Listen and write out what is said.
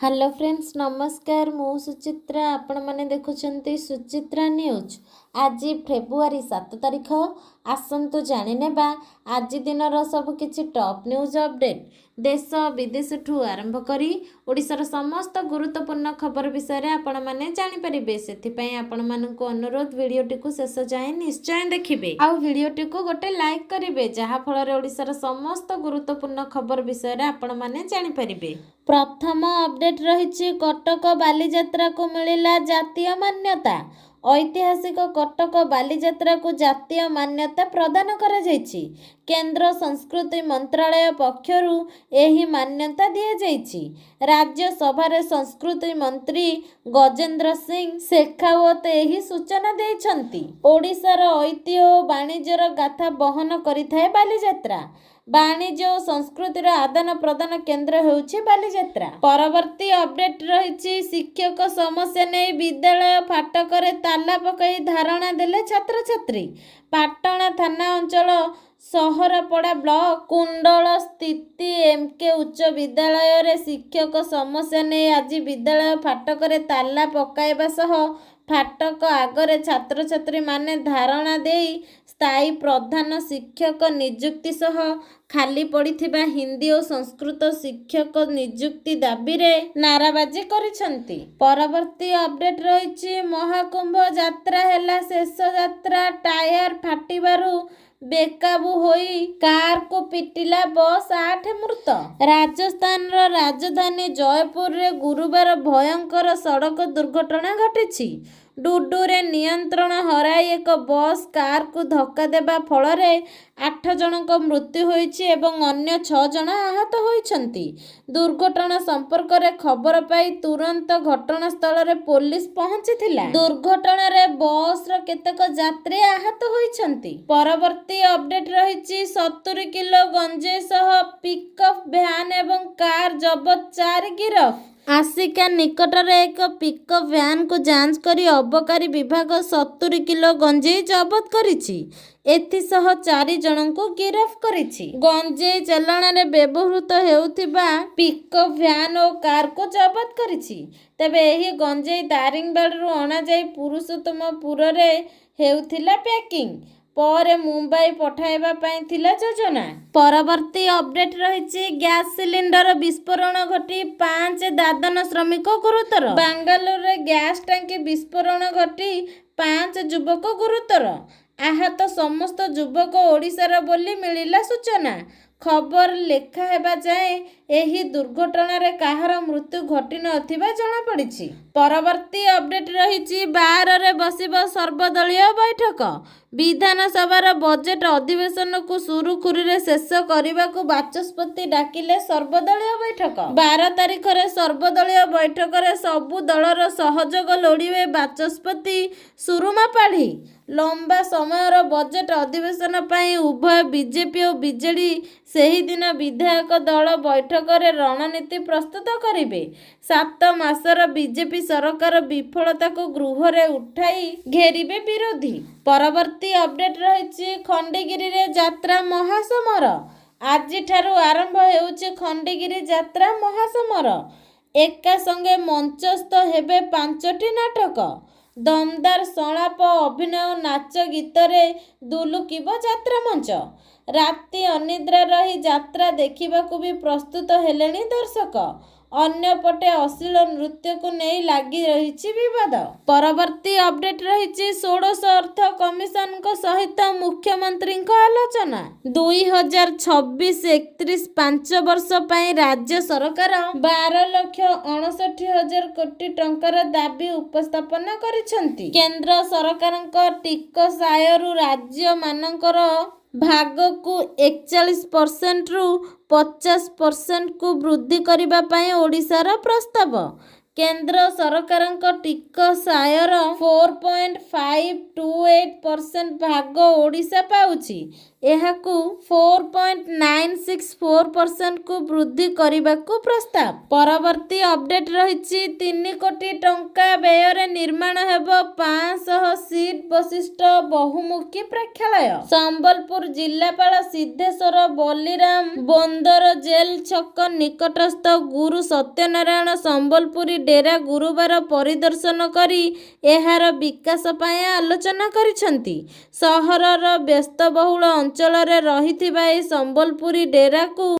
Hello friends नमस्कार मु सुचित्रा आपण माने देखुछंती सुचित्रा न्यूज। आज फेब्रुआरी 7 तारिख आसंतु जानि नेबा आज दिनर सब किछि टॉप न्यूज अपडेट देश विदेश ठू आरंभ करी ओडिशार समस्त गुरुत्वपूर्ण खबर विषय रे आपण माने जानि परिबे। सेथि पई आपण मानकु अनुरोध वीडियोटी को शेष जाए निश्चय देखिबे आ वीडियोटी को गोटे लाइक करिवे जहा फल रे ओडिशार समस्त गुरुत्वपूर्ण खबर विषय रे आपण माने जानि परिबे। प्रथम अपडेट रही कटक बालीजात्रा को मिलिला जातीय मान्यता। ऐतिहासिक कटक बालीजात्रा को जातीय मान्यता प्रदान करा जायछि। केंद्र संस्कृति मंत्रालय पक्षरु एही मान्यता दिया जायछि। राज्य सभा संस्कृति मंत्री गजेंद्र सिंह शेखावत एही सूचना देइछंती। ओडिशार ऐतिह्य और वाणिज्यर गाथा बहन करिथाय बालीजात्रा। वाणिज्य और संस्कृतिर आदान प्रदान केन्द्र होउछि बालीजात्रा। परवर्ती अपडेट रही शिक्षक समस्या नहीं विद्यालय फाटक ताला पकई धारणा देले छात्र छात्री। पाटणा थाना अंचल सहरपड़ा ब्लॉक कुंडल स्थित एमके उच्च विद्यालय रे शिक्षक समस्या नहीं आज विद्यालय फाटक ताला पकाइबा सह फाटक आगरे छात्र छात्री माने धारणा देई स्थायी प्रधान शिक्षक नियुक्ति सह खाली पड़िथिबा हिंदी और संस्कृत शिक्षक नियुक्ति दाबी रे नाराबाजी करिसंती। परवर्ती अपडेट रही महाकुंभ यात्रा हेला शेष यात्रा टायर फाटिबारु बेकाबू होई कार को पिटिला बस 8 मृत। राजस्थान रो राजधानी जयपुर रे गुरुवार भयंकर सड़क दुर्घटना घटिछि। डुडुरे नियंत्रण हराई एक बस कार को धक्का देबा फल रे 8 जनक मृत्यु होईछि एवं अन्य 6 जन आहत होईछंती। दुर्घटना संपर्क रे खबर पाई तुरंत घटनास्थल रे पुलिस पहुंचीथिला। दुर्घटना रे बस रो केतेक यात्री आहत होईछंती। परवर्ती अपडेट रहिछि 70 किलो गंजे सह पिकअप भ्यान एवं कार जबत 4 गिरफ। आसिका निकटर एक पिकअप भ्यान को जांच करी अबकारी विभाग 70 किलो गंजेई जबत करिछि। एथिसह 4 जन को गिरफ करिछि। गंजेई चलन रे व्यवहृत हेउथिबा पिकअप भ्यान और कार को जबत करिछि। तबे एही गंजेई दारिंगबाड़ अणा जाई पुरुषोत्तमपुर रे हेउथिला पैकिंग पर मुंबई पठाइबा पाई थिला योजना। परवर्ती अपडेट रही गैस सिलिंडर विस्फोरण घटी 5 दादन श्रमिक गुरुतर। बांगालोर रे गैस टांकी विस्फोरण घटी 5 युवक गुरुतर। आहत समस्त युवक ओडिशार बोली मिलिला सूचना। खबर लेखा हेबा जाए एही दुर्घटना रे काहार मृत्यु घटी नथिबा जणा पड़िछि। परवर्ती अपडेट रही 12 रे बसिबो सर्वदलीय बैठक। विधानसभार बजेट अधिवेशन को सुरुखुरी रे शेष करने को बाचस्पति डाकिले सर्वदलीय बैठक। 12 तारिख रे सर्वदलीय बैठक रे सबु दलर सहयोग लोड़िबे बाचस्पति सुरुमा पाढ़ी। लंबा समयर बजेट अधिवेशन पाई उभय बीजेपी और बीजेडी सही दिन विधायक दल बैठक रे रणनीति प्रस्तुत करिवे। 7 मासर बीजेपी सरकार विफलता को गृह रे उठाई घेरिबे विरोधी। परवर्ती अपडेट रही खंडगिरी रे यात्रा महासमर। आज ठारू आरंभ हेउछि खंडगिरी यात्रा महासमर। एका संगे मंचस्थ हेबे 5टी नाटक। दमदार संलाप अभिनय नाच गीत रे दुलुकिब यात्रा मंच। राति अनिद्रा रही यात्रा देखिबाकू भी प्रस्तुत हेलेनी दर्शक। अन्य पटे अश्लील नृत्य को नहीं लगी रही विवाद। परवर्ती अपडेट रही 16 अर्थ कमिशन को सहित मुख्यमंत्री आलोचना। 2026-31 5 वर्ष पई राज्य सरकार 12,59,000 कोटी टंकार दाबी उपस्थापन करिसंती। केंद्र सरकार टिकस आयरु राज्य मानकर भाग को 41% रु 50% को वृद्धि करिबा पाई ओडिशार प्रस्ताव। केंद्र सरकार टिकस आयर 4.528% भाग ओडिशा पाउछि। ଏହାକୁ 4.964% ବୃଦ୍ଧି କରିବାକୁ ପ୍ରସ୍ତାବ। ପରବର୍ତ୍ତୀ ଅପଡେଟ୍ ରହିଛି 3 କୋଟି ଟଙ୍କା ବ୍ୟୟରେ ନିର୍ମାଣ ହେବ 500 ସିଟ୍ ବିଶିଷ୍ଟ ବହୁମୁଖୀ ପ୍ରେକ୍ଷାଳୟ। ସମ୍ବଲପୁର ଜିଲ୍ଲାପାଳ ସିଦ୍ଧେଶ୍ୱର ବଳିରାମ ବନ୍ଦର ଜେଲ୍ ଛକ ନିକଟସ୍ଥ ଗୁରୁ ସତ୍ୟନାରାୟଣ ସମ୍ବଲପୁରୀ ଡେରା ଗୁରୁବାର ପରିଦର୍ଶନ କରି ଏହାର ବିକାଶ ପାଇଁ ଆଲୋଚନା କରିଛନ୍ତି। ସହରର ବ୍ୟସ୍ତବହୁଳ ଅଞ୍ଚଳରେ ରହିଥିବା ଏହି ସମ୍ବଲପୁରୀ ଡେରାକୁ